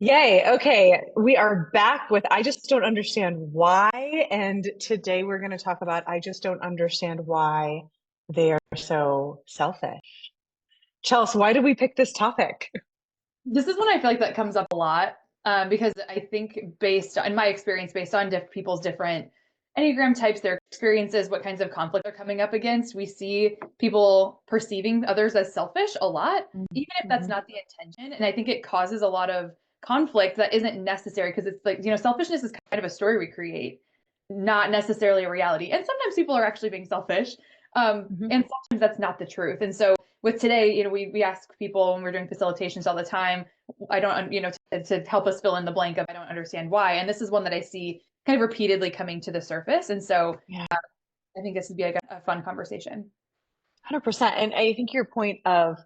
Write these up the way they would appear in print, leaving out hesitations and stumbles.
Yay. Okay. We are back with I just don't understand why. And today we're going to talk about I just don't understand why they are so selfish. Chelsea, why did we pick this topic? This is one I feel like that comes up a lot because I think based in my experience, based on people's different Enneagram types, their experiences, what kinds of conflict they're coming up against, we see people perceiving others as selfish a lot, even if that's Mhm. not the intention. And I think it causes a lot of conflict that isn't necessary because it's like, selfishness is kind of a story we create, not necessarily a reality. And sometimes people are actually being selfish. Mhm. And sometimes that's not the truth. And so with today, we ask people when we're doing facilitations all the time, I don't, to help us fill in the blank of I don't understand why. And this is one that I see kind of repeatedly coming to the surface. And so Yeah, I think this would be like a fun conversation. 100%. And I think your point of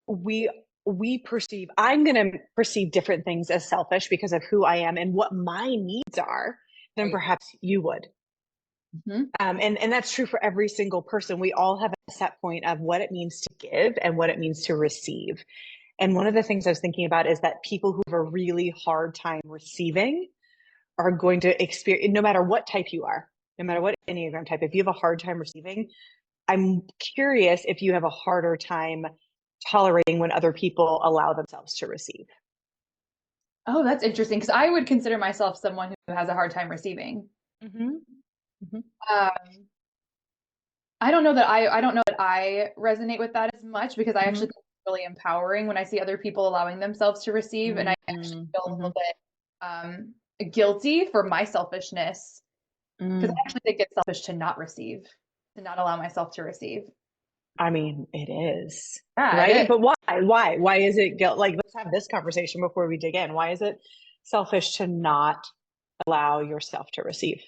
we we perceive I'm going to perceive different things as selfish because of who I am and what my needs are than Right. perhaps you would. Hmm. And that's true for every single person. We all have a set point of what it means to give and what it means to receive. And one of the things I was thinking about is that people who have a really hard time receiving are going to experience, no matter what type you are, no matter what Enneagram type, if you have a hard time receiving, I'm curious if you have a harder time tolerating when other people allow themselves to receive. Oh, that's interesting because I would consider myself someone who has a hard time receiving. Hmm. Hmm. Um, I don't know that I resonate with that as much because I actually Hmm. think it's really empowering when I see other people allowing themselves to receive, and I actually Hmm. feel a Hmm. little bit guilty for my selfishness because I Mm. actually think it's selfish to not receive, to not allow myself to receive. I mean, it is, Yeah, it right? is. But why? Why is it guilt? Like, let's have this conversation before we dig in. Why is it selfish to not allow yourself to receive?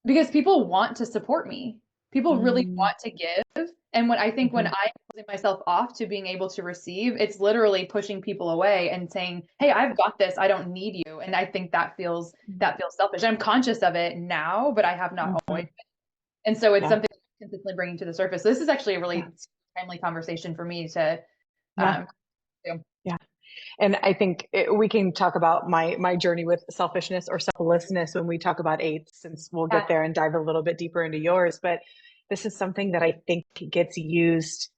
Because people want to support me. People really Mm. want to give. And when I think when Hmm. I'm closing myself off to being able to receive, it's literally pushing people away and saying, "Hey, I've got this. I don't need you." And I think that feels selfish. I'm conscious of it now, but I have not always. Hmm. And so it's Yeah. something I'm consistently bringing to the surface. So this is actually a Yeah. really timely conversation for me to Yeah. um do. Yeah. And I think we can talk about my journey with selfishness or selflessness when we talk about eights, since we'll Yeah. get there and dive a little bit deeper into yours. But this is something that I think gets used.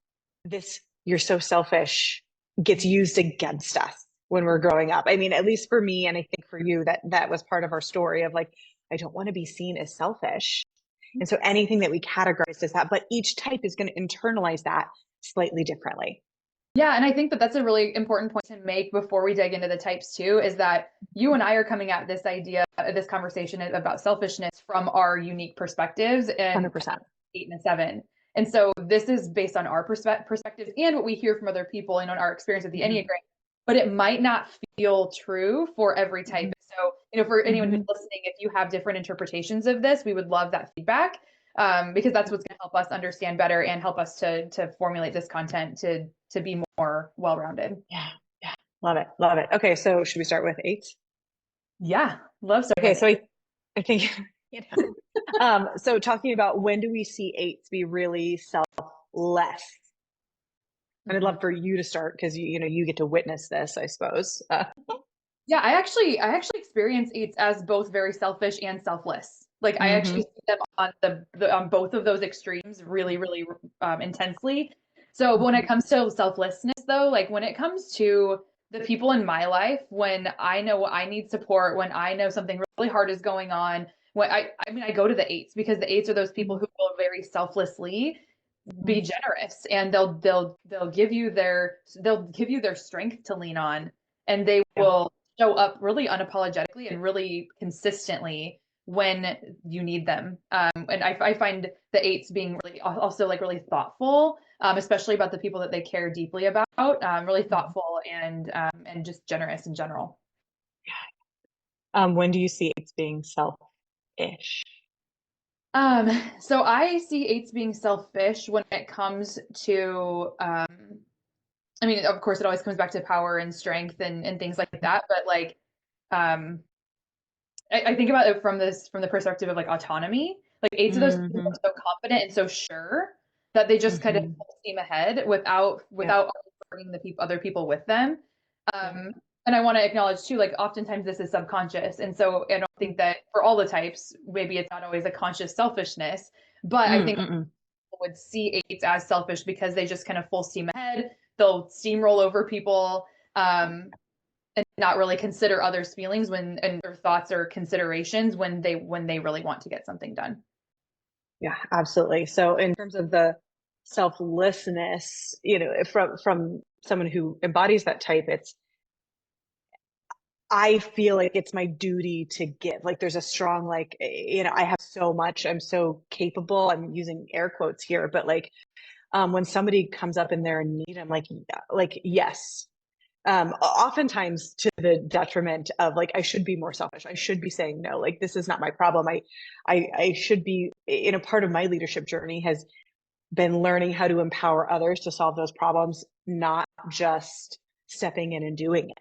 This you're so selfish gets used against us when we're growing up. I mean, at least for me, and I think for you, that was part of our story of like, I don't want to be seen as selfish. And so anything that we categorize as that, but each type is going to internalize that slightly differently. Yeah, and I think that that's a really important point to make before we dig into the types too, is that you and I are coming at this idea, this conversation about selfishness from our unique perspectives and 100%. 8 and 7. And so this is based on our perspectives and what we hear from other people and on our experience with the Hmm. Enneagram, but it might not feel true for every type. Hmm. So, for anyone who's Hmm. listening, if you have different interpretations of this, we would love that feedback because that's what's going to help us understand better and help us to formulate this content to be more well-rounded. Yeah. Yeah. Love it. Love it. Okay. So should we start with eights? Yeah, love starting Okay. with So I think, you know, so talking about when do we see eights be really selfless? And I'd Mhm. love for you to start because you get to witness this, I suppose. Yeah, I actually experience eats as both very selfish and selfless. Like I actually Hmm. see them on the on both of those extremes really, really intensely. So when it comes to selflessness, though, like when it comes to the people in my life, when I know I need support, when I know something really hard is going on, when I mean I go to the eights because the eights are those people who will very selflessly be generous and they'll give you their strength to lean on and they Yeah. will show up really unapologetically and really consistently when you need them. And I find the eights being really also like really thoughtful, especially about the people that they care deeply about. Really Mhm. thoughtful and just generous in general. When do you see eights being selfish? Um, so I see eights being selfish when it comes to I mean, of course, it always comes back to power and strength and things like that. But like, um, I think about it from the perspective of like autonomy. Like eights of those people Hmm. are so confident and so sure that they just kind of Hmm. full steam ahead without Yeah. bringing the people other people with them. Yeah. And I want to acknowledge too, like oftentimes this is subconscious. And so I don't think that for all the types, maybe it's not always a conscious selfishness, but I think Mm-mm. people would see eights as selfish because they just kind of full steam ahead. They'll steamroll over people, and not really consider others' feelings when and their thoughts or considerations when they really want to get something done. Yeah, absolutely. So in terms of the selflessness, from someone who embodies that type, it's I feel like it's my duty to give. Like there's a strong like I have so much, I'm so capable. I'm using air quotes here, but like when somebody comes up and they're in need, I'm like, yeah, like yes. Oftentimes to the detriment of like I should be more selfish. I should be saying no. Like this is not my problem. I should be. Part of my leadership journey has been learning how to empower others to solve those problems, not just stepping in and doing it.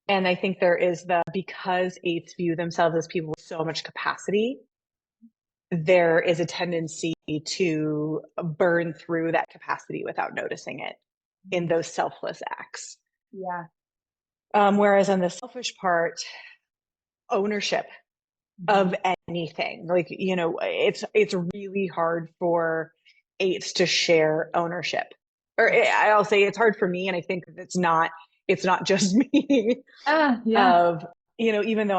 And I think there is because eights view themselves as people with so much capacity, there is a tendency to burn through that capacity without noticing it in those selfless acts. Yeah. Whereas on the selfish part, ownership Mhm. of anything, like, it's really hard for eights to share ownership. Or I'll say it's hard for me, and I think it's not just me. Yeah. Of even though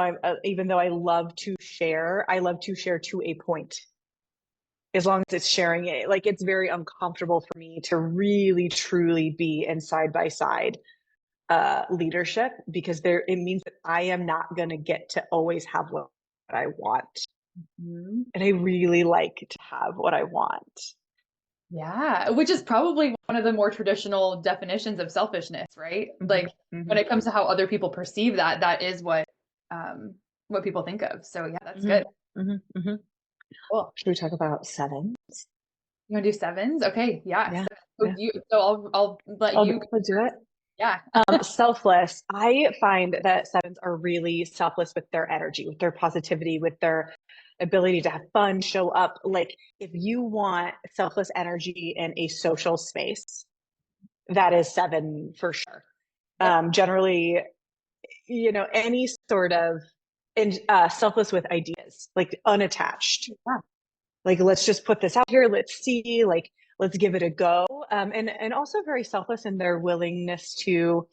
I love to share to a point. As long as it's sharing it, like it's very uncomfortable for me to really truly be in side by side leadership, because it means that I am not going to get to always have what I want. Mhm. And I really like to have what I want. Yeah, which is probably one of the more traditional definitions of selfishness, right? Mm-hmm, Like when mm-hmm, it comes to how other people perceive that, that is what people think of. So yeah, that's good. mm-hmm, mm-hmm, mm-hmm. Cool. Should we talk about seven? You want to do sevens? Okay, yeah. Yeah, So yeah. I'll let I'll, you. I'll do it. Yeah. Selfless. I find that sevens are really selfless with their energy, with their positivity, with their ability to have fun, show up. Like if you want selfless energy in a social space, that is seven for sure. Yep. Generally, any sort of selfless with ideas, like unattached. Yeah. Like let's just put this out here. Let's see. Like let's give it a go. And also very selfless in their willingness to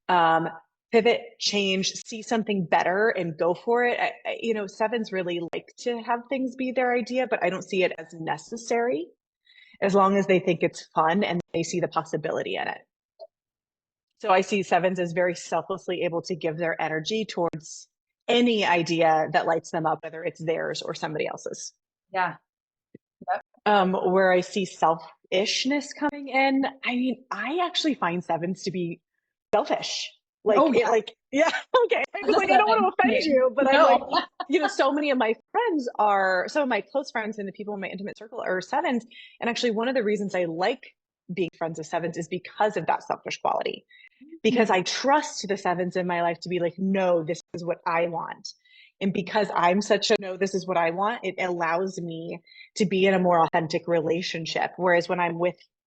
um, pivot, change, see something better, and go for it. Sevens really like to have things be their idea, but I don't see it as necessary as long as they think it's fun and they see the possibility in it. So I see sevens as very selflessly able to give their energy towards any idea that lights them up, whether it's theirs or somebody else's. Yeah. Yep. Where I see selfishness coming in, I mean, I actually find sevens to be selfish. Oh yeah. Yeah, okay. I As was a like, I don't want seven. to offend Same. you, but I'm like, No. some of my close friends and the people in my intimate circle are sevens. And actually, one of the reasons I like being friends with sevens is because of that selfish quality. Because I trust the sevens in my life to be like, no, this is what I want. And because I'm such a no, this is what I want, it allows me to be in a more authentic relationship. Whereas when I'm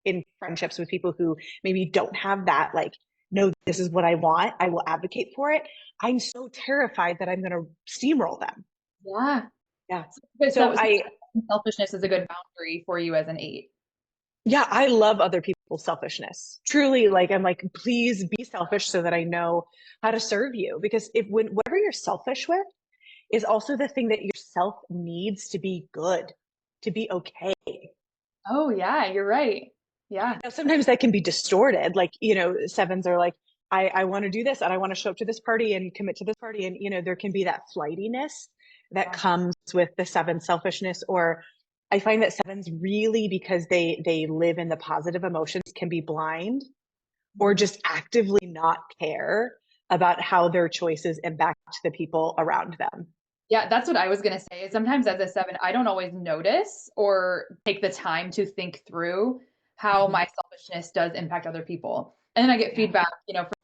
in friendships with people who maybe don't have that, like, no, this is what I want, I will advocate for it. I'm so terrified that I'm going to steamroll them. Yeah. Yeah. But So selfishness is a good boundary for you as an eight. yeah, I love other people's selfishness. Truly, like, I'm like, please be selfish so that I know how to serve you. Because whatever you're selfish with is also the thing that yourself needs to be good, to be okay. Oh yeah, you're right. Yeah. Now, sometimes that can be distorted. Like, sevens are like, I want to do this and I want to show up to this party and commit to this party. And, there can be that flightiness that Yeah. comes with the seven selfishness. Or I find that sevens really, because they live in the positive emotions, can be blind or Mhm. just actively not care about how their choices impact the people around them. Yeah, that's what I was gonna say. Sometimes as a seven, I don't always notice or take the time to think through how Mhm. my selfishness does impact other people. And then I get Yeah. feedback,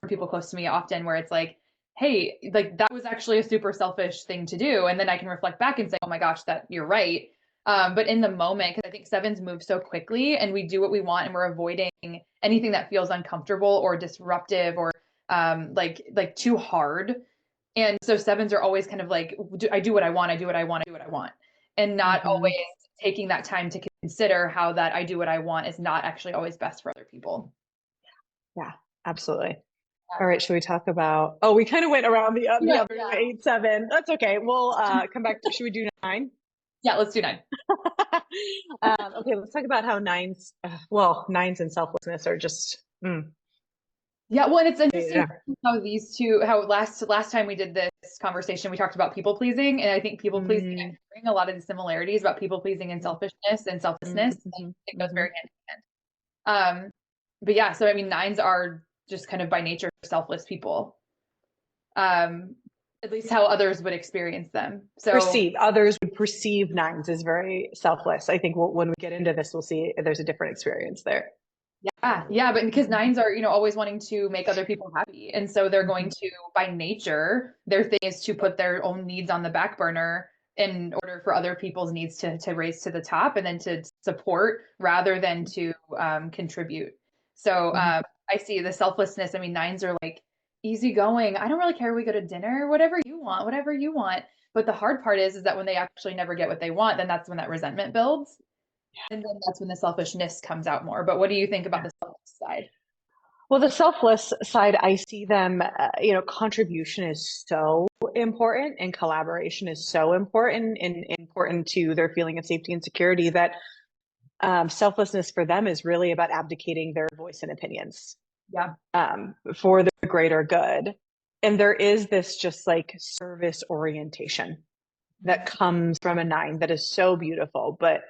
from people close to me often where it's like, hey, like that was actually a super selfish thing to do. And then I can reflect back and say, oh my gosh, that you're right. But in the moment, because I think sevens move so quickly and we do what we want and we're avoiding anything that feels uncomfortable or disruptive or like too hard. And so sevens are always kind of like, I do what I want, I do what I want, I do what I want. And not always Hmm. taking that time to consider how that I do what I want is not actually always best for other people. Yeah, absolutely. Yeah. All right, should we talk about, oh, we kind of went around the Yeah, other yeah. 8, 7. That's okay. We'll come back to, should we do 9? Yeah, let's do nine. Okay, let's talk about how nines, well, nines and selflessness are just, Yeah, well, and it's interesting yeah. how these two, how last time we did this conversation, we talked about people pleasing, and I think people pleasing Mm, and bring a lot of the similarities about people pleasing and selfishness and mm, selflessness. I mhm, think goes mhm. very hand in hand. But yeah, so I mean, nines are just kind of by nature selfless people, um, at least how others would experience them. So Perceive, others would perceive nines as very selfless. I think when we get into this, we'll see there's a different experience there. yeah, yeah, but because Mhm, nines are, always wanting to make other people happy. And so they're going mhm, to, by nature, their thing is to put their own needs on the back burner in order for other people's needs to raise to the top and then to support rather than to contribute. So mhm. I see the selflessness. I mean, nines are like easygoing. I don't really care. We go to dinner, whatever you want, whatever you want. But the hard part is that when they actually never get what they want, then that's when that resentment builds. And then that's when the selfishness comes out more. But what do you think about Yeah. the selfish side? Well, the selfless side, I see them, contribution is so important and collaboration is so important and important to their feeling of safety and security that selflessness for them is really about abdicating their voice and opinions Yeah. for the greater good. And there is this just like service orientation that comes from a 9 that is so beautiful. But,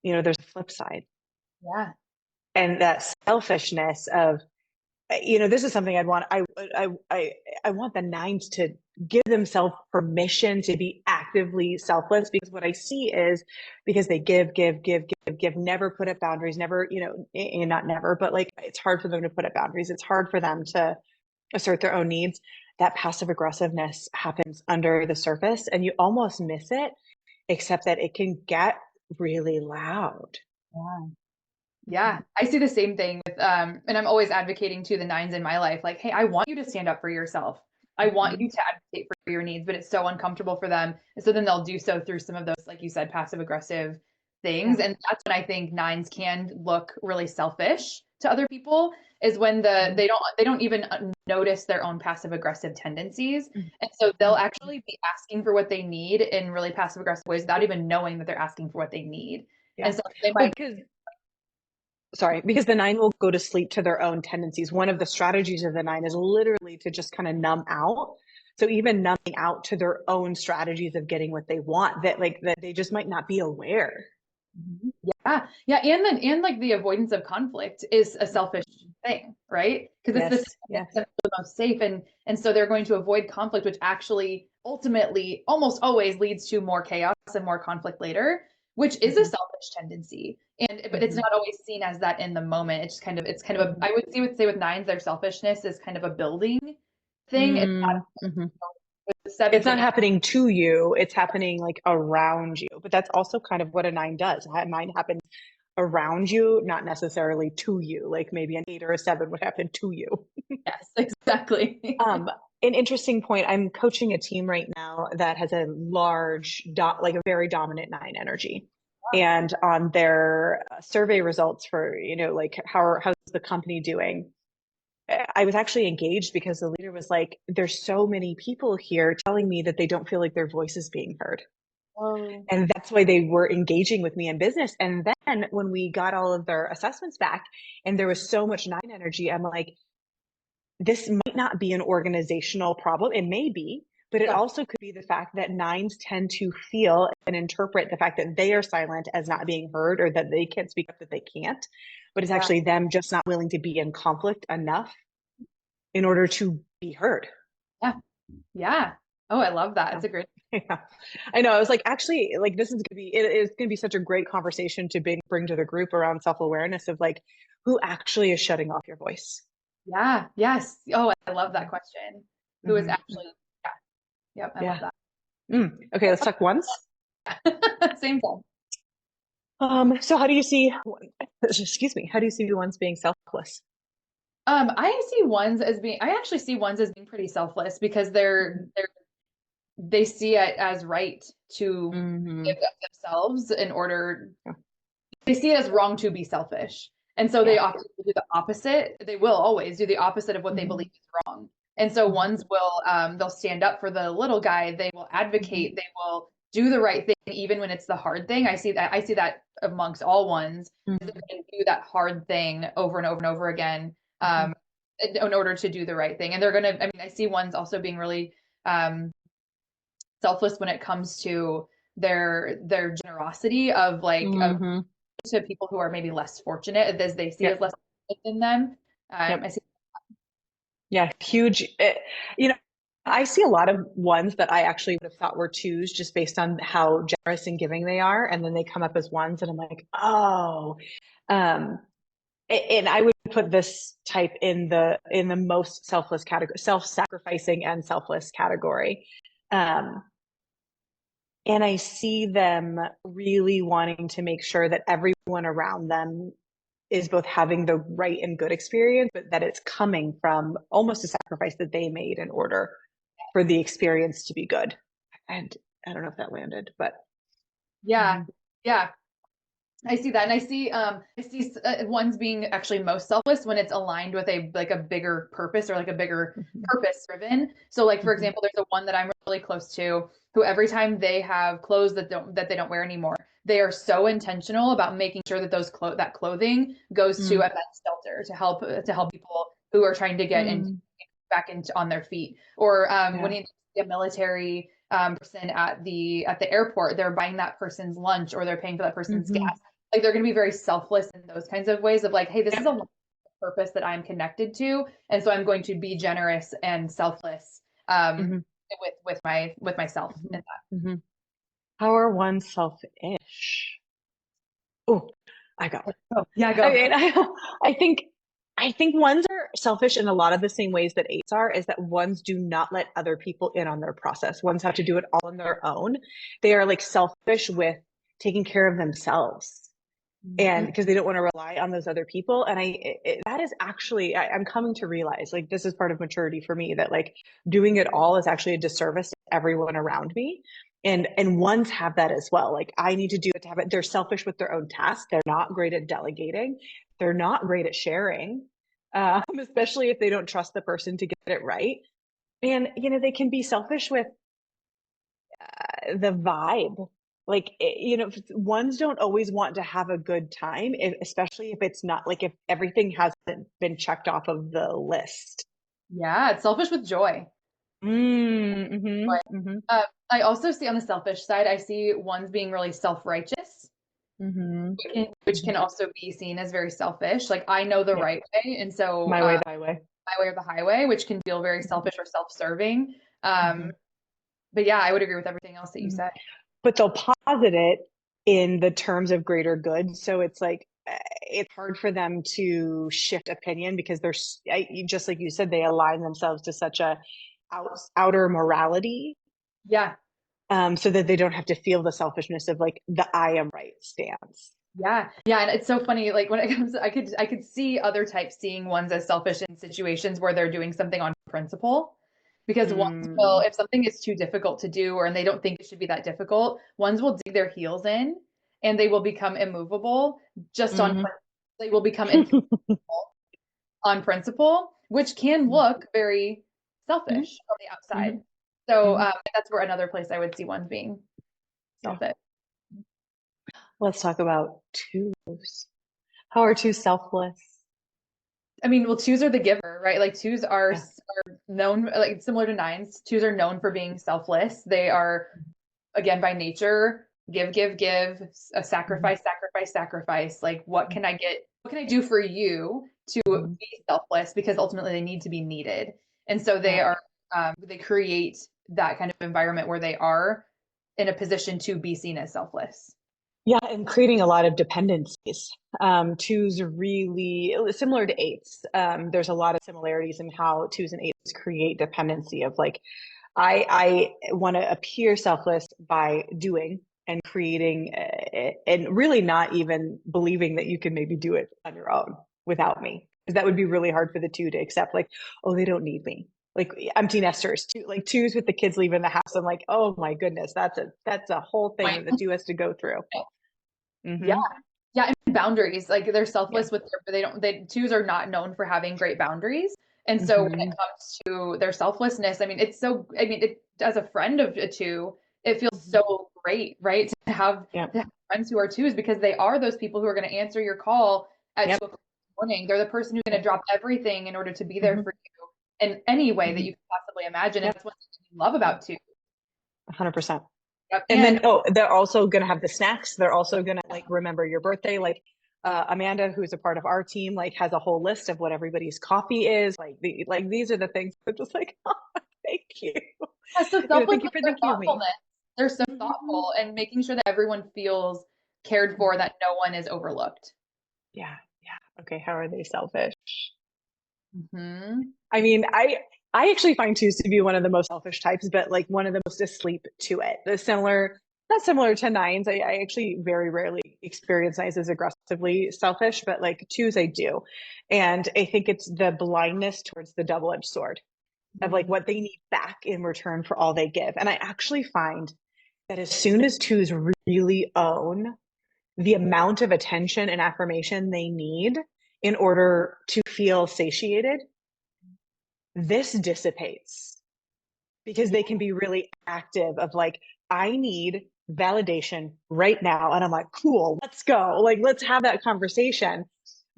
there's a flip side. Yeah. And that selfishness of, this is something I'd want. I want the nines to give themselves permission to be actively selfless because what I see is because they give, never put up boundaries, never, and not never, but like it's hard for them to put up boundaries. It's hard for them to assert their own needs. That passive aggressiveness happens under the surface and you almost miss it, except that it can get really loud. Yeah. Yeah, I see the same thing with and I'm always advocating to the nines in my life, like, hey, I want you to stand up for yourself. I want Mhm. you to advocate for your needs, but it's so uncomfortable for them. And so then they'll do so through some of those, like you said, passive aggressive things. Yeah. And that's when I think nines can look really selfish to other people, is when they don't even notice their own passive aggressive tendencies. And so they'll Mhm. actually be asking for what they need in really passive aggressive ways without even knowing that they're asking for what they need. Yeah. And so they Well, might. because the 9 will go to sleep to their own tendencies. One of the strategies of the 9 is literally to just kind of numb out. So even numbing out to their own strategies of getting what they want, that they just might not be aware. Yeah, yeah, and then and like the avoidance of conflict is a selfish thing, right? Because it's the Yes, thing that makes yes. them feel the most safe, and so they're going to avoid conflict, which actually ultimately almost always leads to more chaos and more conflict later, which is a Hmm. selfish tendency. And but it's Hmm. not always seen as that in the moment. It's kind of a Hmm. I would say with nines, their selfishness is kind of a building thing. It's Mm-hmm. not with sevens It's when not they happening to you, it's happening like around you. But that's also kind of what a 9 does. A 9 happens around you, not necessarily to you, like maybe an 8 or a 7 would happen to you. yes, exactly. Um, an interesting point. I'm coaching a team right now that has a like a very dominant 9 energy. And on their survey results for, like how's the company doing? I was actually engaged because the leader was like, there's so many people here telling me that they don't feel like their voice is being heard. Oh, And that's why they were engaging with me in business. And then when we got all of their assessments back and there was so much 9 energy, I'm like, this might not be an organizational problem. It may be, but it yeah, also could be the fact that 9s tend to feel and interpret the fact that they are silent as not being heard or that they can't speak up that they can't. But it's yeah, actually them just not willing to be in conflict enough in order to be heard. yeah. Yeah. Oh, I love that. Yeah. It's a great. Yeah. I know. I was like, actually, like this is gonna be it is gonna be such a great conversation to bring to the group around self-awareness of like who actually is shutting off your voice. Yeah. Yes. Oh, I love that question. Who is Hmm. actually, yeah. Yep. I love Yeah. that. Okay, let's talk ones. Same thing. So how do you see, excuse me, how do you see ones being selfless? I actually see ones as being pretty selfless because they see it as right to Mm-hmm. give of themselves in order, Yeah. they see it as wrong to be selfish. And so they Yeah. often will do the opposite. They will always do the opposite of what they believe Mm-hmm. is wrong. And so Mm-hmm. ones will, they'll stand up for the little guy. They will Mm-hmm. advocate. They will do the right thing, even when it's the hard thing. I see that amongst all ones. They're Mm-hmm. going to do that hard thing over and over and over again, Mm-hmm. in order to do the right thing. And they're going to, I mean, I see ones also being really, selfless when it comes to their generosity of Mm-hmm. to people who are maybe less fortunate as they see as Yep. less fortunate than them. I Yep. see. Yeah. Huge. You know, I see a lot of ones that I actually would have thought were twos just based on how generous and giving they are. And then they come up as ones, and I'm like, oh. Um, and I would put this type in the most selfless category, self-sacrificing and selfless category. Um, and I see them really wanting to make sure that everyone around them is both having the right and good experience, but that it's coming from almost a sacrifice that they made in order for the experience to be good. And I don't know if that landed, but Yeah, mhm, yeah. I see that, and I see ones being actually most selfless when it's aligned with a bigger purpose or like a bigger mhm, purpose driven. So, like for mhm, example, there's a one that I'm really close to who every time they have clothes that they don't wear anymore, they are so intentional about making sure that that clothing goes to a mm, men's shelter to help people who are trying to get into mm, back into on their feet. Or when yeah, you see a military person at the airport, they're buying that person's lunch or they're paying for that person's mhm, gas. Like they're going to be very selfless in those kinds of ways of like, hey, this is yep, a purpose that I'm connected to, and so I'm going to be generous and selfless, mhm, with myself in mhm, that. mhm. How are one selfish? Oh, I got one. Oh, yeah, I go. mean, I think I think ones are selfish in a lot of the same ways that eights are, is that ones do not let other people in on their process. Ones have to do it all on their own. They are like selfish with taking care of themselves. And Mhm. because they don't want to rely on those other people. And that is actually, I'm coming to realize like this is part of maturity for me, that like doing it all is actually a disservice to everyone around me. And ones have that as well. Like I need to do it to have it. They're selfish with their own tasks. They're not great at delegating. They're not great at sharing, especially if they don't trust the person to get it right. And you know, they can be selfish with the vibe. Like, you know, ones don't always want to have a good time, especially if it's not like if everything hasn't been checked off of the list. Yeah, it's selfish with joy. Mm-hmm, mm-hmm, I also see on the selfish side, I see ones being really self-righteous, mm-hmm, which hmm. can also be seen as very selfish. Like I know the Yeah. right way, and so My way, the highway. my way or the highway, which can feel very Mm-hmm, selfish or self-serving. Um, mm-hmm, but yeah, I would agree with everything else that you mm-hmm. said. But they'll posit it in the terms of greater good. So it's like, it's hard for them to shift opinion because just like you said, they align themselves to such a outer morality, Yeah, so that they don't have to feel the selfishness of like the I am right stance. yeah, and it's so funny. Like when it comes, I could see other types seeing ones as selfish in situations where they're doing something on principle, because ones will, Mm, if something is too difficult to do, or and they don't think it should be that difficult, ones will dig their heels in, and they will become immovable just on. mm, They will become inflexible on principle, which can look very mhm, selfish on the outside. mhm, So mhm. that's where another place I would see ones being Yeah. selfish. Let's talk about twos. How are twos selfless? I mean, well, twos are the giver, right? Like Yeah. are known, like similar to nines. Twos are known for being selfless. They are, again, by nature, give, a Mhm, sacrifice. Like, what can I get? What can I do for you to mhm. be selfless? Because ultimately they need to be needed. And so Yeah. they create that kind of environment where they are in a position to be seen as selfless. Yeah, and creating a lot of dependencies. Twos are really similar to eights. There's a lot of similarities in how twos and eights create dependency of like, I want to appear selfless by doing and creating and really not even believing that you can maybe do it on your own without me. Because that would be really hard for the two to accept, like, oh, they don't need me. Like empty nesters, two, like twos with the kids leaving the house. I'm like, oh my goodness, that's a whole thing Right. that the two has to go through. Yeah. Mm-hmm. Yeah, and boundaries. Like they're Yeah. selfless with their, but they twos are not known for having great boundaries. And so when it Mm-hmm. comes to their selflessness, I mean, it's so, I mean, it as a friend of a two, it feels Mm-hmm. so great, right? Yeah. To have friends who are twos because they are those people who are going to answer your call at Yep. 2 o'clock in the morning. They're the person who's going Yep. to drop everything in order to be there Mm-hmm. for you in any way that Mm-hmm. you can possibly imagine. And Yep. that's what I love about twos. 100%. Yep. And then, oh, they're also going to have the snacks. They're also going to like remember your birthday. Like Amanda, who's a part of our team, like has a whole list of what everybody's coffee is. Like these are the things that just like, oh, thank you. Yeah, so selfless Thank you with for their thinking of me. thoughtfulness. They're so Mhm. thoughtful and making sure that everyone feels cared for, that no one is overlooked. Yeah. Yeah. Okay. How are they selfish? Hmm. I mean, I actually find twos to be one of the most selfish types, but like one of the most asleep to it. The similar, not similar to nines. I actually very rarely experience nines as aggressively selfish, but like twos I do. And I think it's the blindness towards the double-edged sword of like what they need back in return for all they give. And I actually find that as soon as twos really own the amount of attention and affirmation they need in order to feel satiated, this dissipates because they can be really active of like, I need validation right now. And I'm like, cool, let's go. Like, let's have that conversation.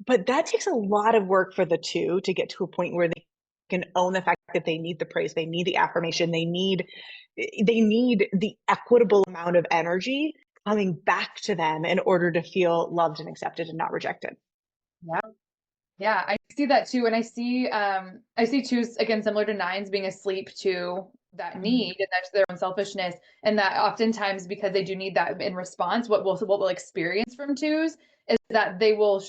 But that takes a lot of work for the two to get to a point where they can own the fact that they need the praise, they need the affirmation, they need the equitable amount of energy coming back to them in order to feel loved and accepted and not rejected. Yeah. Yeah, I see that too. And I see twos again similar to nines being asleep to that Mhm. need and that's their own selfishness. And that oftentimes because they do need that in response, what we'll experience from twos is that they will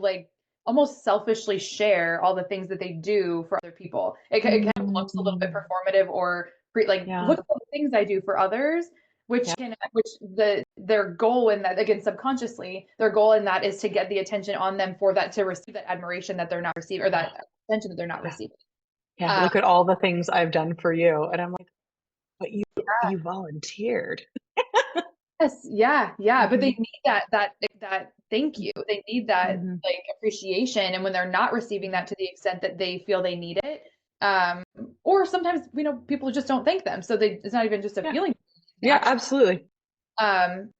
like almost selfishly share all the things that they do for other people. It kind of looks a little bit Mm. performative or like Yeah. look at the things I do for others, Yeah. which their goal in that, again, subconsciously, their goal in that is to get the attention on them for that, to receive that admiration that they're not receiving, or Yeah. that attention that they're not Yeah. receiving. Yeah. Uh, Look at all the things I've done for you. And I'm like, but you volunteered. yes, yeah, yeah. But they Hmm. need that thank you. They need that Hmm. like appreciation. And when they're not receiving that to the extent that they feel they need it, um, or sometimes, people just don't thank them. So it's not even just a Yeah. feeling. Yeah, Actually, absolutely. um,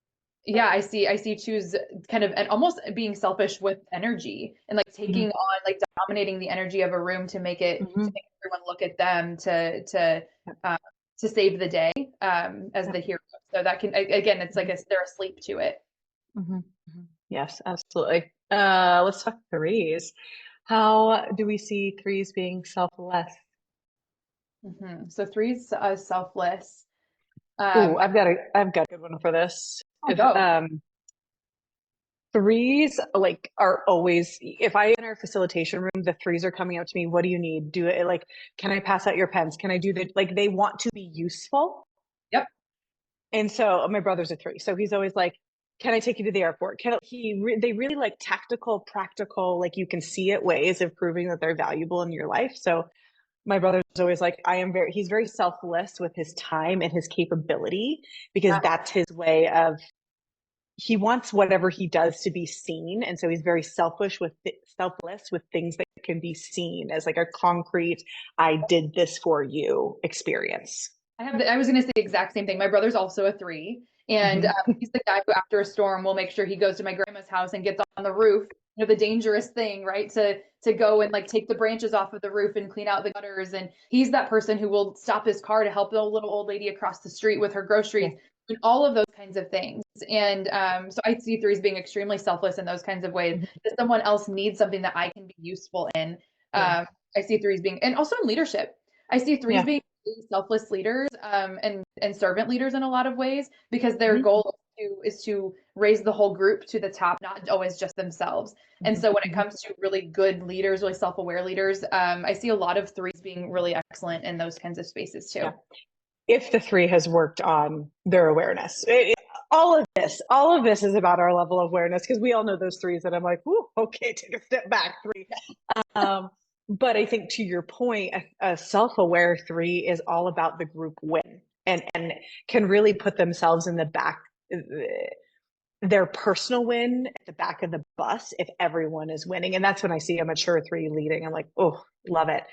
yeah, I see choose kind of and almost being selfish with energy and like Hmm. taking on like dominating the energy of a room to Hmm. make everyone look at them Yep. uh, to save the day as Yep. the hero. So that can again, it's like they're asleep to it. Hmm. Hmm. Yes, absolutely. Let's talk threes. How do we see threes being selfless? So three's selfless. Ooh, Um, I've got a good one for this. oh, If go. threes like are always, if I enter a facilitation room, the threes are coming up to me. What do you need? Do it like, can I pass out your pens? Can I do that? Like they want to be useful. Yep. And so my brother's a three. So he's always like, can I take you to the airport? They really like tactical, practical, like you can see it ways of proving that they're valuable in your life. So my brother's always like, he's very selfless with his time and his capability because Yeah. that's his way of, he wants whatever he does to be seen. And so he's very selfless with things that can be seen as like a concrete, I did this for you experience. I was going to say the exact same thing. My brother's also a three, and Mhm. he's the guy who, after a storm, will make sure he goes to my grandma's house and gets on the roof. The dangerous thing, right? To go and like take the branches off of the roof and clean out the gutters. And he's that person who will stop his car to help the little old lady across the street with her Yeah. groceries and all of those kinds of things. And so I see threes being extremely selfless in those kinds of ways. Mhm. If someone else needs something that I can be useful in, Yeah. I see threes being, and also in leadership. I see threes Yeah. being selfless leaders and servant leaders in a lot of ways because their Mhm. goal is to raise the whole group to the top, not always just themselves. And Mhm. so when it Mhm. comes to really good leaders, really self-aware leaders, I see a lot of threes being really excellent in those kinds of spaces too. Yeah. If the three has worked on their awareness. all of this is about our level of awareness because we all know those threes that I'm like, "Ooh, okay, take a step back, three." Um, but I think to your point, a self-aware three is all about the group win and can really put themselves in the back, their personal win at the back of the bus if everyone is winning. And that's when I see a mature three leading. I'm like, oh, love it.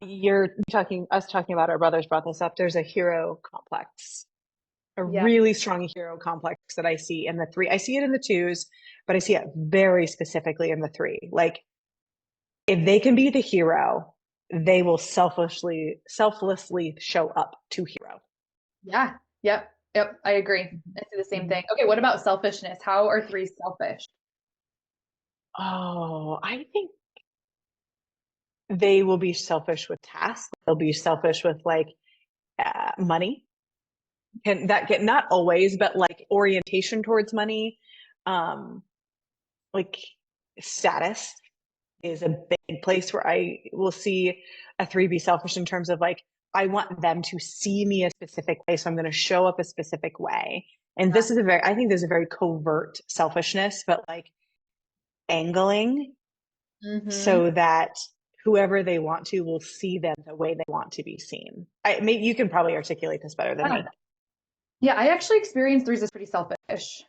You're talking, us talking about our brothers brought this up. There's a hero complex, a Yeah. really strong hero complex that I see in the three. I see it in the twos, but I see it very specifically in the three. Like if they can be the hero, they will selflessly show up to hero. Yeah. Yep. Yep. I agree. I see the same Mm-hmm. thing. Okay. What about selfishness? How are threes selfish? Oh, I think they will be selfish with tasks. They'll be selfish with like money. Can that get not always, but like orientation towards money, um, like status is a big place where I will see a three be selfish in terms of like I want them to see me a specific way, so I'm going to show up a specific way. And Yeah. this is a very, I think there's a very covert selfishness, but like angling Mm-hmm. so that whoever they want to will see them the way they want to be seen. Maybe you can probably articulate this better than Yeah. me. Yeah, I actually experience threes as pretty selfish,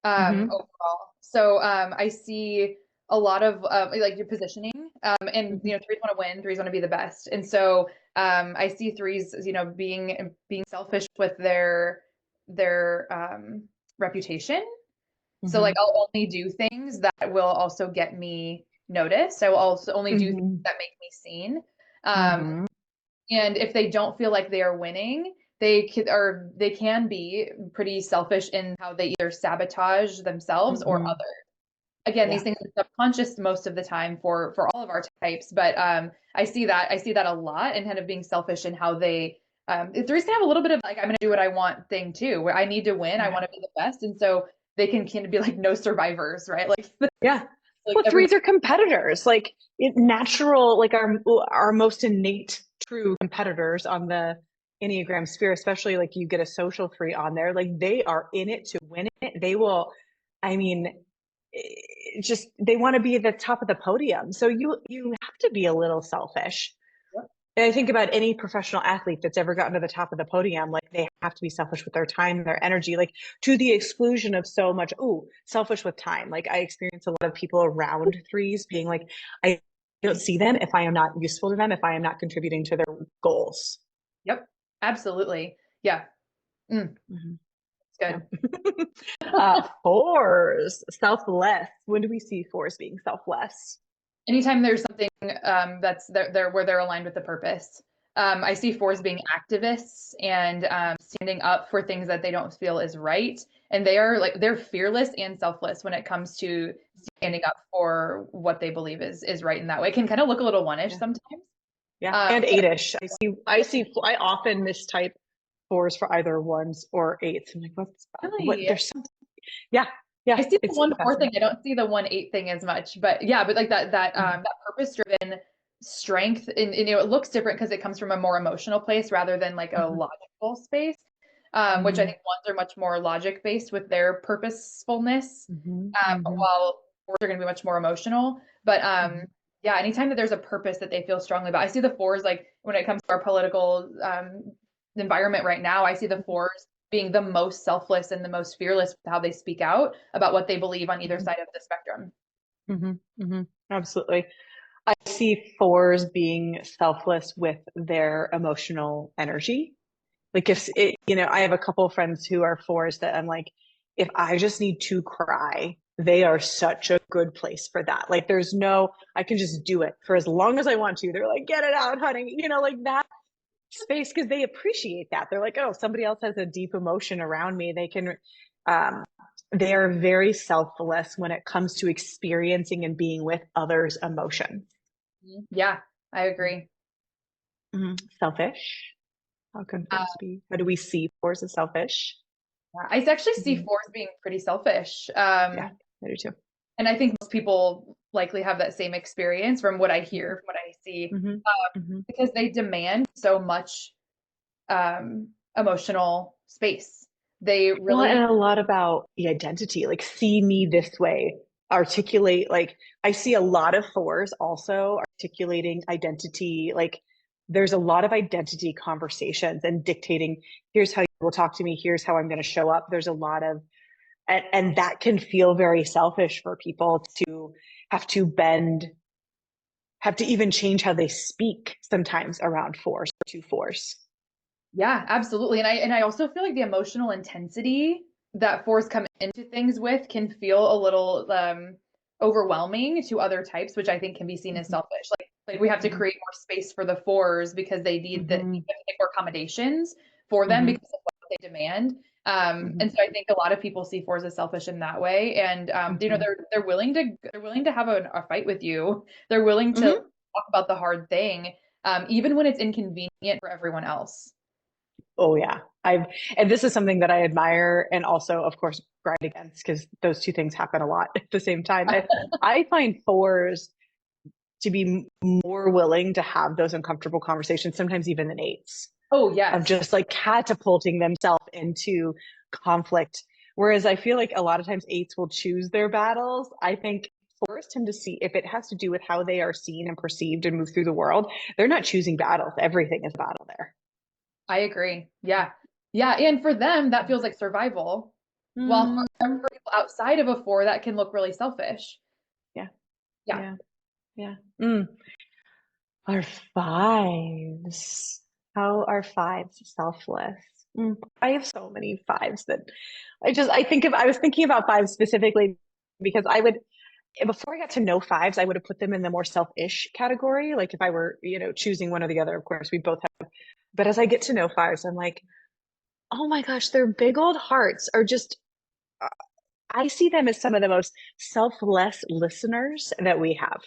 Mm-hmm. overall. So I see a lot of like your positioning, and Mm-hmm. threes want to win, threes want to be the best, and so I see threes, as, being selfish with their reputation. So like Mm-hmm. I'll only do things that will also get me noticed. I will also only do things Mm-hmm. that make me seen. Um, Mm-hmm. and if they don't feel like they are winning, they can be pretty selfish in how they either sabotage themselves or Mm-hmm. others. Again, these Yeah. things are subconscious most of the time for all of our types, but I see that a lot and kind of being selfish in how they threes can have a little bit of like I'm gonna do what I want thing too, where I need to win, I Yeah. want to be the best, and so they can be like no survivors, right? Like Yeah. like Well, every threes are competitors. Like natural, like our most innate true competitors on the Enneagram sphere, especially like you get a social three on there, like they are in it to win it. They will, I mean, just they want to be at the top of the podium. So you have to be a little selfish. And I think about any professional athlete that's ever gotten to the top of the podium, like they have to be selfish with their time, their energy, like to the exclusion of so much. Oh, selfish with time. Like I experience a lot of people around threes being like, I don't see them if I am not useful to them, if I am not contributing to their goals. Yep, absolutely. Yeah. Mhm. It's Yeah. good. Fours, selfless. When do we see fours being selfless? Anytime there's something that's there where they're aligned with the purpose. I see fours being activists and standing up for things that they don't feel is right, and they're fearless and selfless when it comes to standing up for what they believe is right in that way. It can kind of look a little one-ish Yeah. sometimes. Yeah. And eightish. I often mistype fours for either ones or eights. I'm like, what Really, there's some yeah, I yeah, see the it's 1-4 thing. fascinating. I don't see the 1-8 thing as much, but yeah, but like that purpose driven strength, and it looks different because it comes from a more emotional place rather than like a Mm-hmm. logical space. Which I Mm-hmm. think ones are much more logic based with their purposefulness, Mm-hmm. Mm-hmm. while fours are going to be much more emotional. But Mm-hmm. yeah, anytime that there's a purpose that they feel strongly about, I see the fours like when it comes to our political environment right now. I see the fours being the most selfless and the most fearless with how they speak out about what they believe on either Mm-hmm. side of the spectrum. Mm-hmm. Mm-hmm. Absolutely. I see fours being selfless with their emotional energy. Like if it, I have a couple of friends who are fours that I'm like, if I just need to cry, they are such a good place for that. Like there's no, I can just do it for as long as I want to. They're like, get it out, honey. Like that space because they appreciate that. They're like, oh, somebody else has a deep emotion around me. Um, they are very selfless when it comes to experiencing and being with others' emotion. Yeah, I agree. Mhm. Selfish. How can Uh, fours be? How do we see fours as selfish? I actually see Mhm. fours being pretty selfish. Yeah, I do too. And I think most people likely have that same experience from what I hear, from what I see, Hmm. Hmm. because they demand so much emotional space. They Well, and really, a lot about the identity, like see me this way, articulate, like I see a lot of fours also articulating identity. Like there's a lot of identity conversations and dictating, here's how you will talk to me, here's how I'm going to show up. There's a lot of, and that can feel very selfish for people to have to bend, have to even change how they speak sometimes around fours or two fours. yeah, absolutely. And I also feel like the emotional intensity that fours come into things with can feel a little overwhelming to other types, which I think can be seen as Mhm, selfish. Like we have to mhm, create more space for the fours because they need the mhm, more accommodations for them mhm, because of what they demand. mhm, And so I think a lot of people see fours as selfish in that way, and mhm, they're willing to have a fight with you. They're willing to mhm. talk about the hard thing, even when it's inconvenient for everyone else. Oh yeah. And this is something that I admire and also, of course, grind against because those two things happen a lot at the same time. I find fours to be more willing to have those uncomfortable conversations, sometimes even than eights, Oh, of yes. just like catapulting themselves into conflict. Whereas I feel like a lot of times eights will choose their battles. I think fours tend to see if it has to do with how they are seen and perceived and move through the world, they're not choosing battles. Everything is a battle there. I agree. Yeah. Yeah. And for them, that feels like survival. While Mm-hmm. for people outside of a four, that can look really selfish. Yeah. Yeah. Yeah. Yeah. Mm. Our fives. How are fives selfless? Mm. I have so many fives that I was thinking about fives specifically because before I got to know fives, I would have put them in the more selfish category. Like if I were, choosing one or the other, of course, we both have. But as I get to know fives, I'm like, oh my gosh, their big old hearts are just, uh, I see them as some of the most selfless listeners that we have.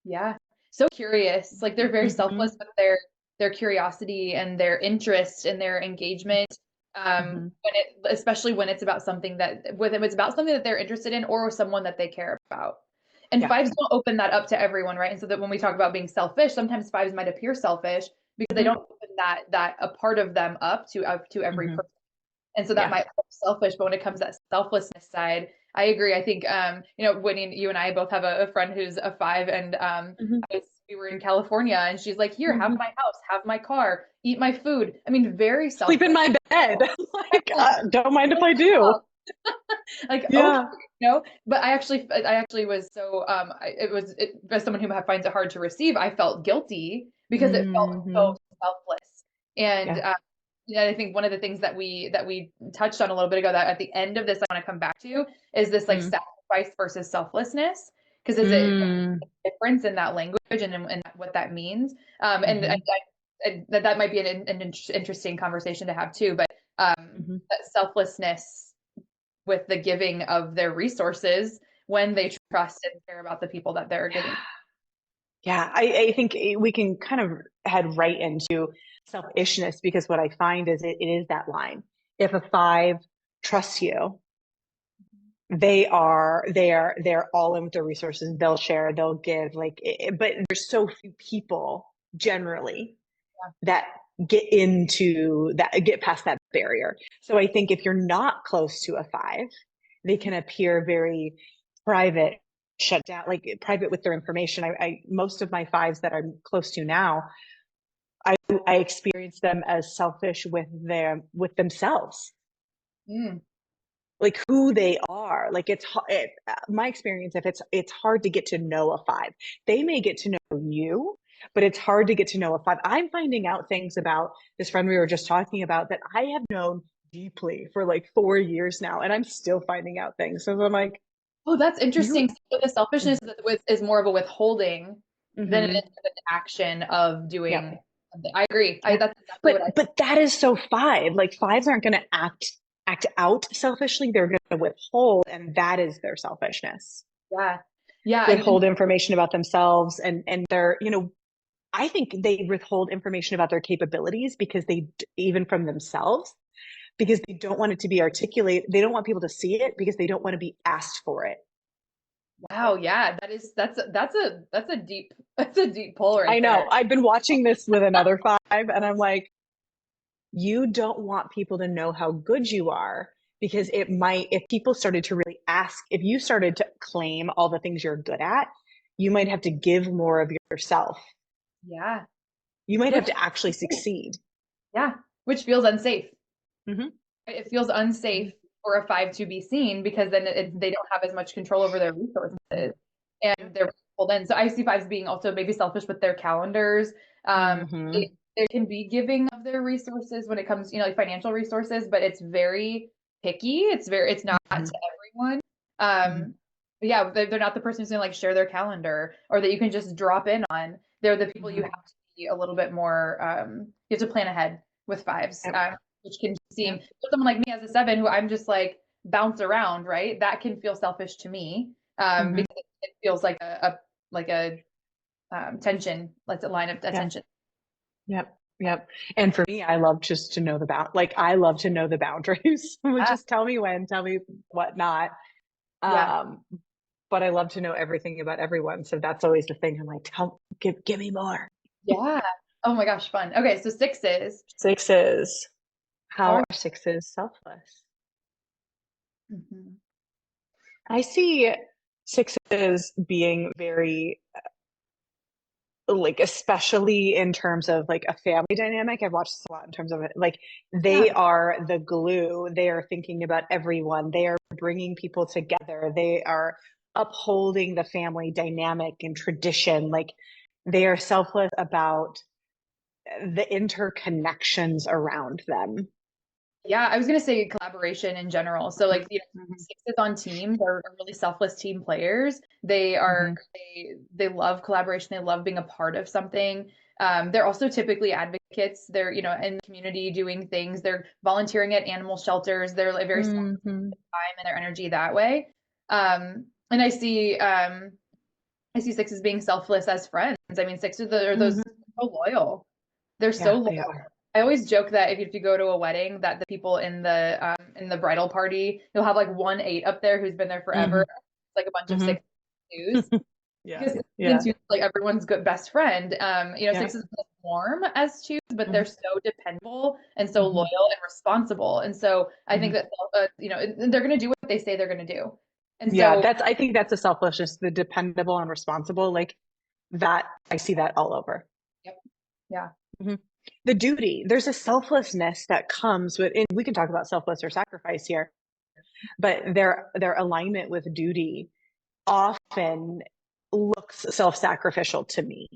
Yeah. So curious. Like they're very selfless Hmm. with their curiosity and their interest and their engagement. Hmm. When it especially when it's about something that with them it's about something that they're interested in or someone that they care about. And Yeah. fives don't open that up to everyone, right? And so that when we talk about being selfish, sometimes fives might appear selfish because they Hmm. don't open that a part of them up to every Hmm. person. And so that Yeah. might feel selfish, but when it comes to that selflessness side, I agree. I think Winnie, you and I both have a friend who's a five, and Hmm. we were in California, and she's like, "Here, have Hmm. my house, have my car, eat my food." I mean, very Sleep in selfless. my bed. Like, don't mind if I do. Like, okay, Yeah. but I actually was so as someone who finds it hard to receive, I felt guilty because it felt so Hmm. selfless. And Yeah. yeah, I think one of the things that we touched on a little bit ago that at the end of this I want to come back to is this like Mm. sacrifice versus selflessness, because is it Mm. a difference in that language and what that means. And Hmm. that might be an interesting conversation to have too. But Hmm. that selflessness with the giving of their resources when they trust and care about the people that they're giving. Yeah. I think we can kind of head right into selfishness because what I find is it is that line. If a five trusts you, they're all in with their resources. They'll share, they'll give, like, but there's so few people generally that get past that barrier. So I think if you're not close to a five, they can appear very private, shut down, like private with their information. I most of my fives that I'm close to now, I experience them as selfish with themselves, Mm, like who they are. Like my experience, if it's hard to get to know a five, they may get to know you, but it's hard to get to know a five. I'm finding out things about this friend we were just talking about that I have known deeply for like 4 years now, and I'm still finding out things. So I'm like, oh, that's you. interesting. So the selfishness is more of a withholding than it Mm-hmm. is an action of doing Yep. something. I agree. Yeah. That's exactly what I. But that is so five. Like fives aren't going to act out selfishly. They're going to withhold, and that is their selfishness. Yeah, yeah, and Withhold information about themselves, and they're, I think they withhold information about their capabilities because even from themselves, because they don't want it to be articulated. They don't want people to see it because they don't want to be asked for it. wow, yeah, that's a deep that's a deep pull I right know. there. I've been watching this with another five, and I'm like, you don't want people to know how good you are because it might, if people started to really ask, if you started to claim all the things you're good at, you might have to give more of yourself. Yeah. You might have Which, to actually succeed. yeah, which feels unsafe. Hmm. It feels unsafe for a five to be seen because then they don't have as much control over their resources and Yep. they're pulled in. So I see fives being also maybe selfish with their calendars. Hmm. They can be giving of their resources when it comes, like financial resources, but it's very picky. It's not Hmm. to everyone. Hmm. But yeah, they're not the person who's gonna like share their calendar or that you can just drop in on. They're the people you Hmm. have to be a little bit more, you have to plan ahead with fives. Yep. Which can seem Yep. for someone like me as a seven who I'm just like bounce around, right? That can feel selfish to me Hmm. because it feels like a tension, like a line of Yep. attention. Yep. Yep. And for me, I love just to know the like I love to know the boundaries. Yeah, Just tell me when, tell me what not. yeah, Um, but I love to know everything about everyone. So that's always the thing. I'm like, give me more. yeah. Oh my gosh, fun. Okay, so sixes. Sixes. How How are are sixes selfless? Mhm. I see sixes being very like, especially in terms of like a family dynamic. I've watched this a lot in terms of it. Like, Yeah, they are the glue. They are thinking about everyone. They are bringing people together. They are upholding the family dynamic and tradition. Like, they are selfless about the interconnections around them. yeah. I was gonna say collaboration in general. So like, Mhm. sixes on teams are really selfless team players. They are Mhm. they love collaboration. They love being a part of something. They're also typically advocates. They're, in the community doing things. They're volunteering at animal shelters. They're like very selfless Mhm. time and their energy that way. And I see sixes being selfless as friends. I mean, sixes are those Mhm. so loyal. They're so Yeah, loyal. they are. I always joke that if you go to a wedding, that the people in the bridal party, you'll have like 1 8 up there who's been there forever, Mhm. like a bunch of Mhm. six twos. Yeah. Because Yeah. twos like everyone's good best friend. Yeah. Sixes are warm as twos, but they're Mhm. so dependable and so Mhm. loyal and responsible. And so I think Mhm. that they're going to do what they say they're going to do. And Yeah, so I think that's a selfishness, the dependable and responsible, like that. I see that all over. yep, yeah. Mhm. The duty, there's a selflessness that comes with, and we can talk about selfless or sacrifice here, but their alignment with duty often looks self-sacrificial to me.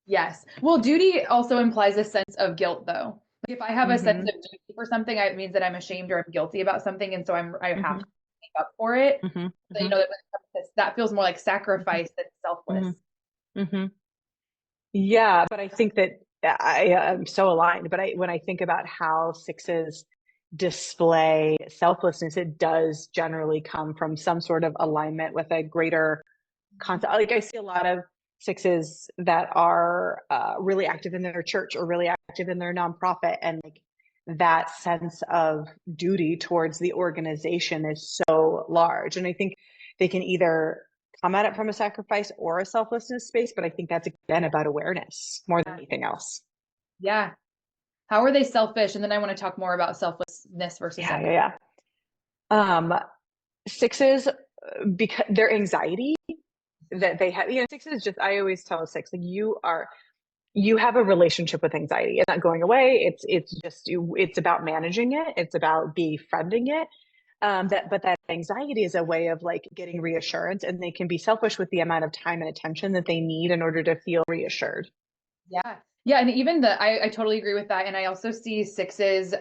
Yes. Well, duty also implies a sense of guilt, though. Like if I have a sense Hmm. of duty for something, it means that I'm ashamed or I'm guilty about something, and so I have Hmm. to make up for it. Hmm. So, Hmm. that feels more like sacrifice than selfless. Hmm. Hmm. Yeah, but I think that I am so aligned. But when I think about how sixes display selflessness, it does generally come from some sort of alignment with a greater concept. Like, I see a lot of sixes that are really active in their church or really active in their nonprofit, and like that sense of duty towards the organization is so large. And I think they can either come at it from a sacrifice or a selflessness space, but I think that's again about awareness more than anything else. Yeah. How are they selfish? And then I want to talk more about selflessness versus Yeah, sacrifice. yeah, yeah. Sixes, because their anxiety that they have, sixes just, I always tell a six, like, you have a relationship with anxiety. It's not going away. It's just it's about managing it. It's about befriending it. But that anxiety is a way of like getting reassurance, and they can be selfish with the amount of time and attention that they need in order to feel reassured. Yeah. Yeah. And even I totally agree with that. And I also see sixes,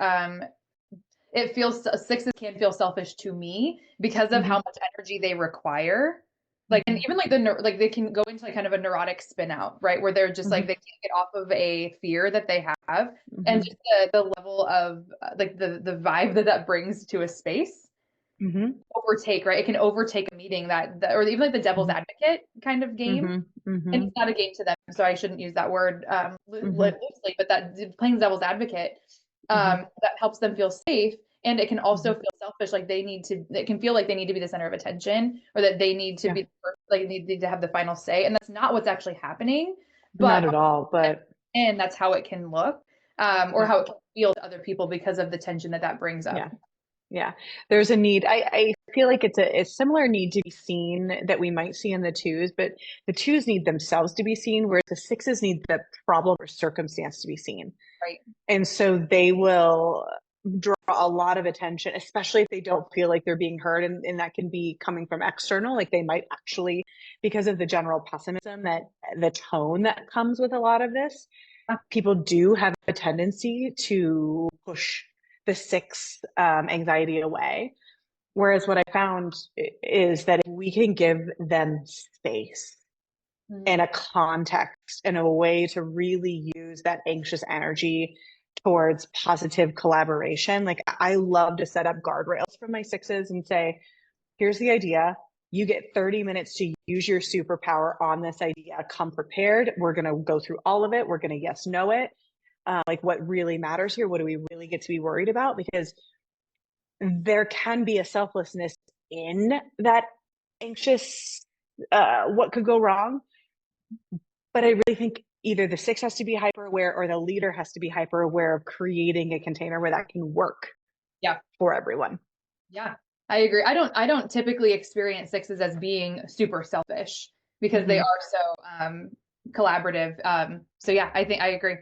it feels sixes can feel selfish to me because of how Hmm. much energy they require. Like, and Hmm. even like like they can go into like kind of a neurotic spin out, right? Where they're just like they Hmm. can't get off of a fear that they have, and Hmm. just the level of like the vibe that brings to a space Hmm. overtake, right? It can overtake a meeting or even like the devil's Hmm. advocate kind of game. Hmm. And Hmm. it's not a game to them, so I shouldn't use that word Hmm. loosely, but that playing devil's advocate Hmm. that helps them feel safe. And it can also Hmm. feel selfish, like it can feel like they need to be the center of attention or that they need to Yeah, be like need to have the final say. And that's not what's actually happening, but not at all. But and that's how it can look. or how it can feel to other people because of the tension that brings up. Yeah. Yeah. There's a need. I feel like it's a similar need to be seen that we might see in the twos, but the twos need themselves to be seen, whereas the sixes need the problem or circumstance to be seen. Right. And so they will draw a lot of attention, especially if they don't feel like they're being heard. And that can be coming from external, like they might actually, because of the general pessimism that the tone that comes with a lot of this, people do have a tendency to push the six anxiety away. Whereas what I found is that if we can give them space and a context and a way to really use that anxious energy towards positive collaboration. Like I love to set up guardrails for my sixes and say, here's the idea. You get 30 minutes to use your superpower on this idea. Come prepared. We're going to go through all of it. We're going to yes, no it. Like what really matters here? What do we really get to be worried about? Because there can be a selflessness in that anxious, what could go wrong. But I really think either the six has to be hyper aware or the leader has to be hyper aware of creating a container where that can work for everyone. Yeah, I agree. I don't typically experience sixes as being super selfish because they are so collaborative. So yeah, I think I agree.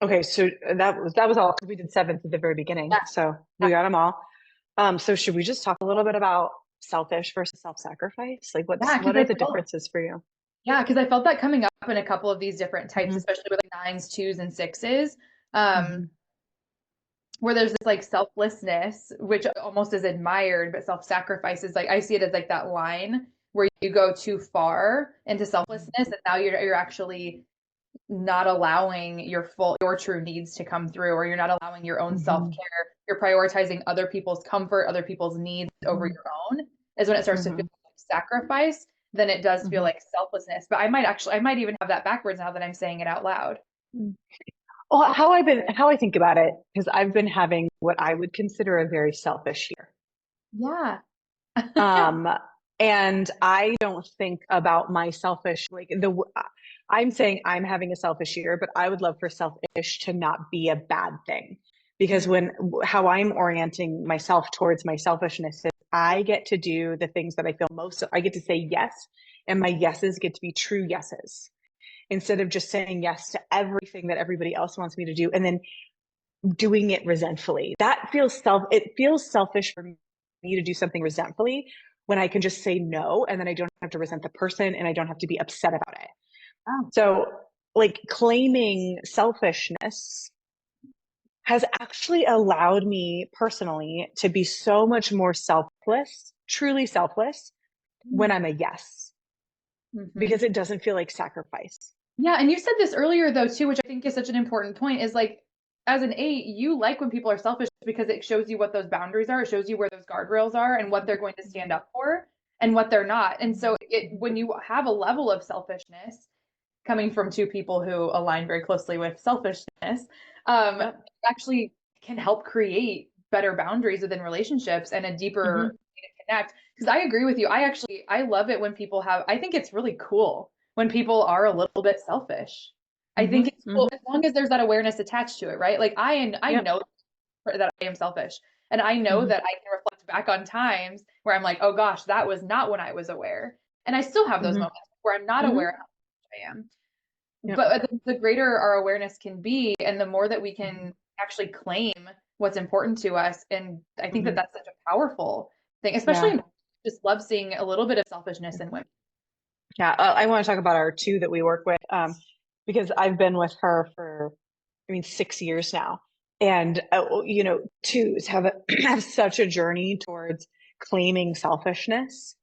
Okay, so that was all because we did seventh at the very beginning. Yeah. So we got them all. So should we just talk a little bit about selfish versus self-sacrifice? Like what are the differences for you? Yeah, because I felt that coming up in a couple of these different types, especially with like nines, twos, and sixes. Where there's this like selflessness, which almost is admired, but self-sacrifice is like I see it as like that line where you go too far into selflessness, and now you're actually not allowing your true needs to come through, or you're not allowing your own self-care. You're prioritizing other people's comfort, other people's needs over your own. Is when it starts to feel like sacrifice. Then it does feel like selflessness. But I might even have that backwards now that I'm saying it out loud. Well, how I think about it, because I've been having what I would consider a very selfish year. Yeah. And I don't think about my selfish, I'm saying I'm having a selfish year, but I would love for selfish to not be a bad thing. Because how I'm orienting myself towards my selfishness is I get to do the things that I feel I get to say yes, and my yeses get to be true yeses instead of just saying yes to everything that everybody else wants me to do and then doing it resentfully. It feels selfish for me to do something resentfully when I can just say no, and then I don't have to resent the person and I don't have to be upset about it. So like claiming selfishness has actually allowed me personally to be so much more selfless, truly selfless when I'm a yes, because it doesn't feel like sacrifice. Yeah, and you said this earlier though too, which I think is such an important point, is like as an eight, you like when people are selfish because it shows you what those boundaries are, it shows you where those guardrails are and what they're going to stand up for and what they're not. And so when you have a level of selfishness coming from two people who align very closely with selfishness, actually can help create better boundaries within relationships and a deeper connect. Because I agree with you. I love it when people I think it's really cool when people are a little bit selfish. I think it's cool as long as there's that awareness attached to it, right? Like I know that I am selfish. And I know that I can reflect back on times where I'm like, oh gosh, that was not when I was aware. And I still have those moments where I'm not aware of how I am. But the greater our awareness can be, and the more that we can actually claim what's important to us. And I think that that's such a powerful thing, especially just love seeing a little bit of selfishness in women. Yeah, I want to talk about our two that we work with, because I've been with her for, 6 years now. And, twos have such a journey towards claiming selfishness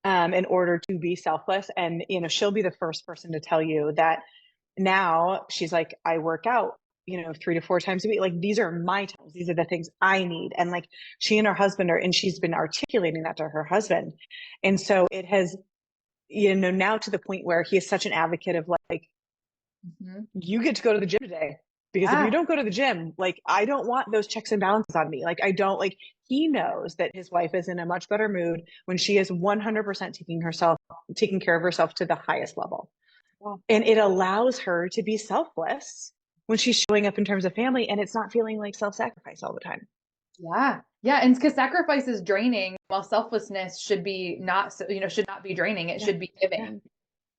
in order to be selfless. And, she'll be the first person to tell you that now she's like, I work out, 3 to 4 times a week. Like, these are my times. These are the things I need. And like, she and her husband and she's been articulating that to her husband. And so it has, now to the point where he is such an advocate of like, you get to go to the gym today. Because if you don't go to the gym, like, I don't want those checks and balances on me. Like, I don't like, he knows that his wife is in a much better mood when she is 100% taking care of herself to the highest level. And it allows her to be selfless when she's showing up in terms of family and it's not feeling like self-sacrifice all the time. Yeah. Yeah. And because sacrifice is draining, while selflessness should be not, should not be draining. It Yeah. should be Yeah. giving.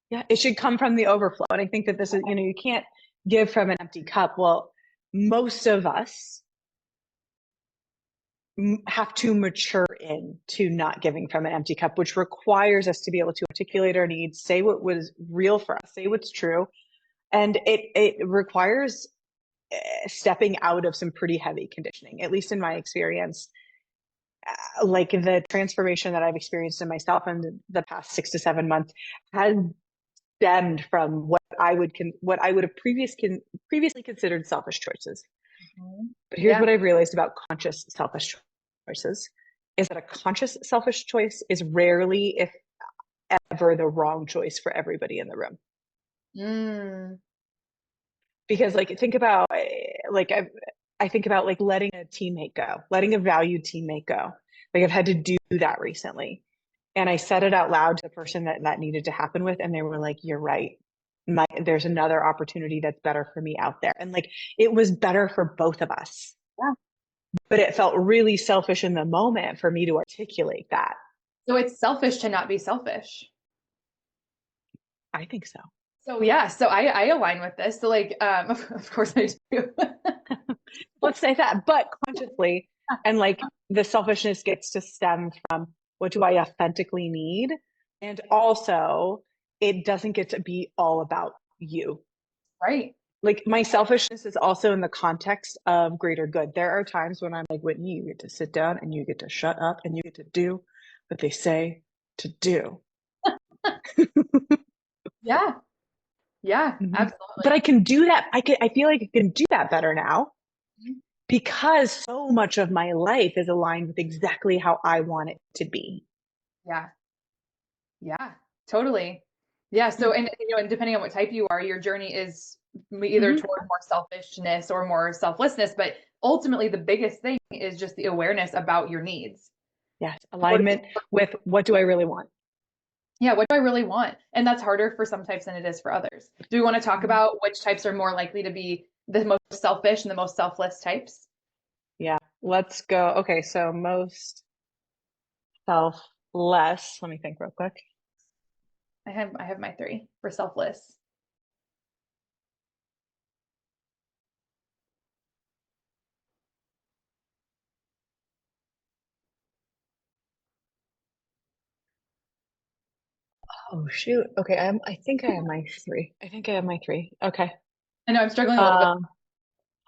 Yeah. It should come from the overflow. And I think that this is, you can't give from an empty cup. Well, most of us have to mature into not giving from an empty cup, which requires us to be able to articulate our needs, say what was real for us, say what's true. And it requires stepping out of some pretty heavy conditioning, at least in my experience. Like the transformation that I've experienced in myself in the past 6 to 7 months has stemmed from what I would have previously considered selfish choices. Mhm. But here's what I've realized about conscious selfish choices is that a conscious selfish choice is rarely, if ever, the wrong choice for everybody in the room. Mm. Because like think about like I think about like letting a teammate go, letting a valued teammate go. Like I've had to do that recently. And I said it out loud to the person that needed to happen with, and they were like, "You're right. There's another opportunity that's better for me out there." And like it was better for both of us. Yeah. But it felt really selfish in the moment for me to articulate that. So it's selfish to not be selfish. I think so. So yeah, so I align with this. So like, of course I do. Let's say that, but consciously, and like the selfishness gets to stem from what do I authentically need? And also, it doesn't get to be all about you. Right. Like my selfishness is also in the context of greater good. There are times when I'm like, Whitney, you get to sit down and you get to shut up and you get to do what they say to do. Yeah. Yeah, Mhm. But absolutely. I can do that. I feel like I can do that better now Mhm. because so much of my life is aligned with exactly how I want it to be. Yeah. Yeah, totally. Yeah. So, and depending on what type you are, your journey is either Mm-hmm. toward more selfishness or more selflessness. But ultimately, the biggest thing is just the awareness about your needs. Yes, What is, alignment with what do I really want? yeah, what do I really want? And that's harder for some types than it is for others. Do we want to talk Mhm. about which types are more likely to be the most selfish and the most selfless types? Yeah, let's go. Okay, so most selfless. Let me think real quick. I have my three for selfless. Oh shoot. Okay, I think I have my three. I think I have my three. Okay. I know I'm struggling a little bit. Um,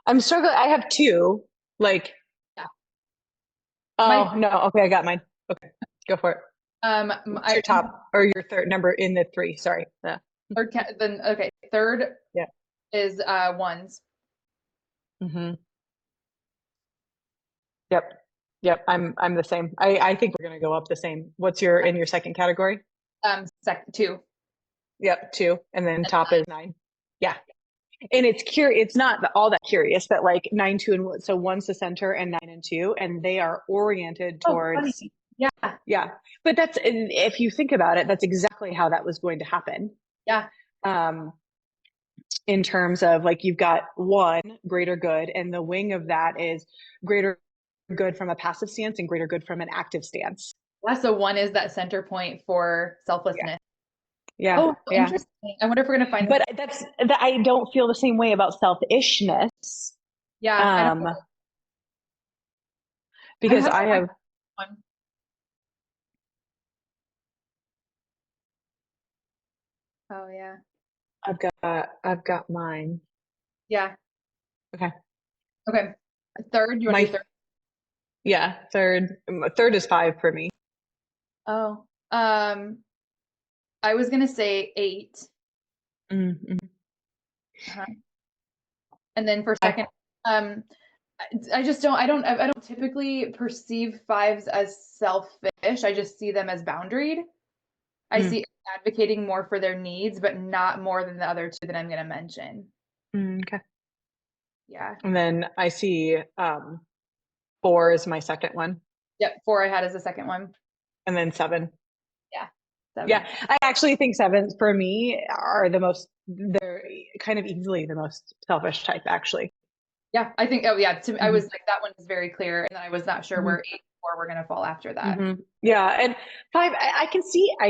I'm struggling. I have two. Like, Yeah. My oh no. Okay, I got mine. Okay, go for it. What's I your top or your third number in the three? Sorry. Yeah. then okay. Third Yeah. is ones. Mm-hmm. Yep. Yep. I'm the same. I think we're gonna go up the same. What's your in your second category? Two. Yep, two. And then top is nine. Yeah. And it's curious, it's not all that curious, but like nine, two, and one. So one's the center and nine and two, and they are oriented Oh, funny. towards, Yeah. yeah. But that's, if you think about it, that's exactly how that was going to happen. Yeah. Um, in terms of like you've got one greater good, and the wing of that is greater good from a passive stance and greater good from an active stance. Yeah. So one is that center point for Yeah. selflessness. Yeah. Oh, Yeah. interesting. I wonder if we're gonna find. But that's that I don't feel the same way about selfishness. Yeah, I don't. Um, I'm because having I a hard have one. Oh yeah. I've got mine. Yeah. Okay. Okay. Third. You want to do My third? yeah, third is five for me. Oh. I was gonna say eight. Mm-hmm. Uh-huh. And then for Okay. second, um, I just don't. I don't typically perceive fives as selfish. I just see them as boundaried. I Mm, see advocating more for their needs, but not more than the other two that I'm going to mention. okay. Yeah. And then I see four is my second one, Yep. Four I had as the second one. and then seven. Yeah. Yeah, Seven. I actually think sevens for me are the most they're kind of easily the most selfish type, actually. Yeah, I think, oh yeah, I was Hmm. like, that one is very clear. And then I was not sure Hmm. where 8 and 4 were going to fall after that. Hmm. Yeah, and five, I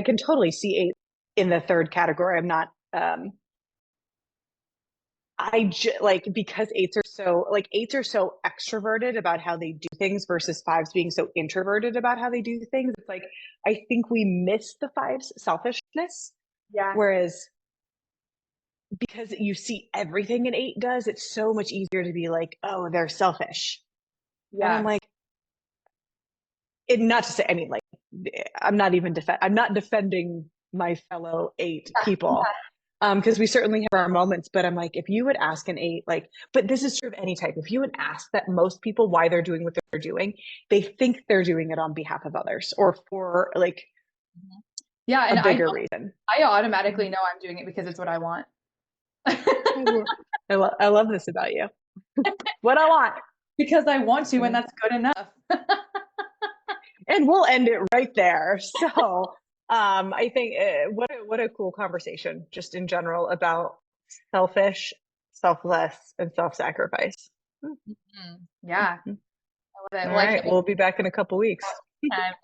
can totally see eight in the third category. I'm not, like, because eights are so extroverted about how they do things versus fives being so introverted about how they do things. It's like I think we miss the fives selfishness, Yeah. whereas because you see everything an eight does, it's so much easier to be like, oh, they're selfish. And I'm Yeah. like, not to say, I mean, like, I'm not defending my fellow eight Yeah. people. Because we certainly have our moments, but I'm like, if you would ask an eight, like, but this is true of any type. If you would ask that most people why they're doing what they're doing, they think they're doing it on behalf of others or for like Mhm. Yeah. a And bigger reason. I automatically know I'm doing it because it's what I want. I love this about you. What I want. Because I want to, and that's good enough. And we'll end it right there. So, I think what a cool conversation, just in general, about selfish, selfless, and self-sacrifice. Mhm. Yeah, I love it. All Well, I right, can't wait we'll be back in a couple weeks. to